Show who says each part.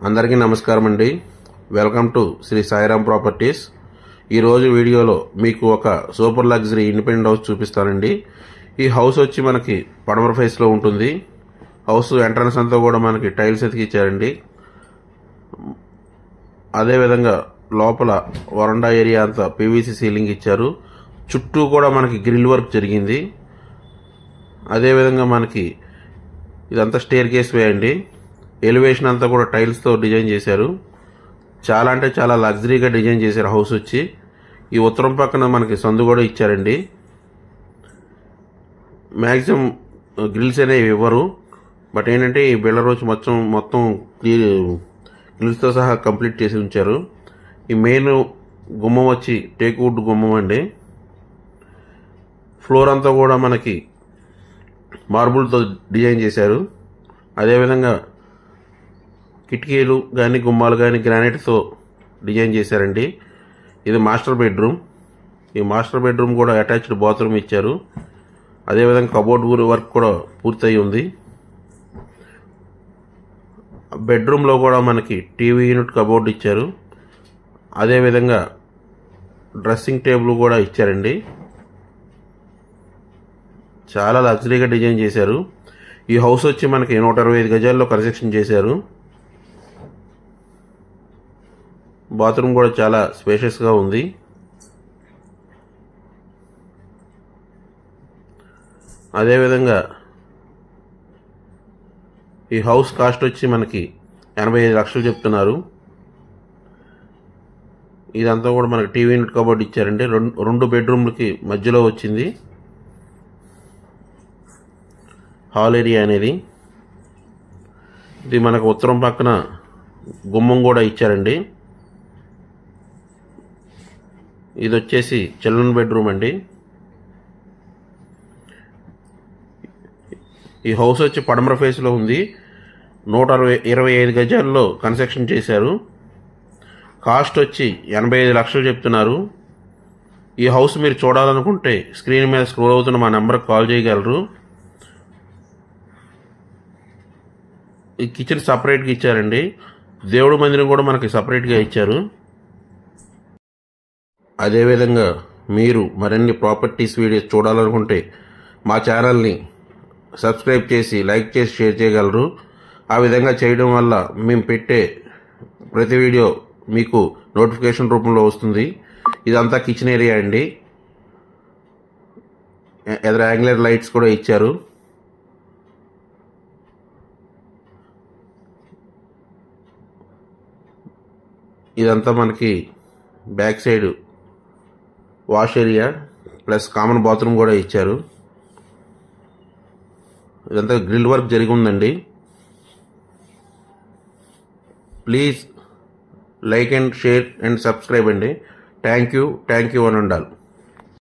Speaker 1: అందరికీ నమస్కారం అండి. Welcome to Shri Sairam properties. ఈరోజు వీడియోలో మీకు ఒక సూపర్ లగ్జరీ ఇండిపెండెంట్ హౌస్ చూపిస్తానండి. ఈ హౌస్ వచ్చి మనకి పడమర ఫేస్లో ఉంటుంది. హౌస్ ఎంట్రన్స్ అంతా కూడా మనకి టైల్స్ ఎతికిచ్చారండి. అదేవిధంగా లోపల వరండా ఏరియా అంతా పీవీసీ సీలింగ్ ఇచ్చారు. చుట్టూ కూడా మనకి గ్రిల్ వర్క్ జరిగింది. అదేవిధంగా మనకి ఇదంతా స్టేర్ కేస్ వే అండి. ఎలివేషన్ అంతా కూడా టైల్స్తో డిజైన్ చేశారు. చాలా అంటే చాలా లగ్జరీగా డిజైన్ చేశారు హౌస్ వచ్చి. ఈ ఉత్తరం పక్కన మనకి సందు కూడా ఇచ్చారండి. మ్యాక్సిమం గ్రిల్స్ అనేవి ఇవ్వరు, బట్ ఏంటంటే ఈ బిల్డర్ వచ్చి మొత్తం గ్రిల్స్తో సహా కంప్లీట్ చేసి ఉంచారు. ఈ మెయిన్ గుమ్మం వచ్చి టేక్ వుడ్ గుమ్మం అండి. ఫ్లోర్ అంతా కూడా మనకి మార్బుల్తో డిజైన్ చేశారు. అదేవిధంగా కిటికీలు కానీ గుమ్మాలు కానీ గ్రానైట్తో డిజైన్ చేశారండి. ఇది మాస్టర్ బెడ్రూమ్. ఈ మాస్టర్ బెడ్రూమ్ కూడా అటాచ్డ్ బాత్రూమ్ ఇచ్చారు. అదేవిధంగా కబోర్డ్ వర్క్ కూడా పూర్తయి ఉంది. బెడ్రూమ్లో కూడా మనకి టీవీ యూనిట్ కబోర్డ్ ఇచ్చారు. అదేవిధంగా డ్రెస్సింగ్ టేబుల్ కూడా ఇచ్చారండి. చాలా లగ్జరీగా డిజైన్ చేశారు. ఈ హౌస్ వచ్చి మనకి 125 గజాల్లో కన్స్ట్రక్షన్ చేశారు. బాత్రూమ్ కూడా చాలా స్పేషియస్గా ఉంది. అదేవిధంగా ఈ హౌస్ కాస్ట్ వచ్చి మనకి 85 లక్షలు చెప్తున్నారు. ఇదంతా కూడా మనకి టీవీ యూనిట్ కబోర్డ్ ఇచ్చారండి. రెండు బెడ్రూమ్లకి మధ్యలో వచ్చింది హాల్ ఏరియా అనేది. ఇది మనకు ఉత్తరం పక్కన గుమ్మం కూడా ఇచ్చారండి. ఇది వచ్చేసి చిల్డ్రన్ బెడ్రూమ్ అండి. ఈ హౌస్ వచ్చి పడమర ఫేస్లో ఉంది. 125 గజాల్లో కన్స్ట్రక్షన్ చేశారు. కాస్ట్ వచ్చి 85 లక్షలు చెప్తున్నారు. ఈ హౌస్ మీరు చూడాలనుకుంటే స్క్రీన్ మీద స్క్రోల్ అవుతున్న మా నెంబర్కి కాల్ చేయగలరు. ఈ కిచెన్ సపరేట్గా ఇచ్చారండి. దేవుడి మందిరం కూడా మనకి సపరేట్గా ఇచ్చారు. అదేవిధంగా మీరు మరిన్ని ప్రాపర్టీస్ వీడియోస్ చూడాలనుకుంటే మా ఛానల్ని సబ్స్క్రైబ్ చేసి లైక్ చేసి షేర్ చేయగలరు. ఆ విధంగా చేయడం వల్ల మేము పెట్టే ప్రతి వీడియో మీకు నోటిఫికేషన్ రూపంలో వస్తుంది. ఇదంతా కిచెన్ ఏరియా అండి. ఎదురు యాంగులర్ లైట్స్ కూడా ఇచ్చారు. ఇదంతా మనకి back side wash area plus common bathroom కూడా ఇచ్చారు. ఇదంతా గ్రిల్ వర్క్ జరిగి ఉందండి. Please like and share and subscribe అండి. థ్యాంక్ యూ అని ఉండాలి.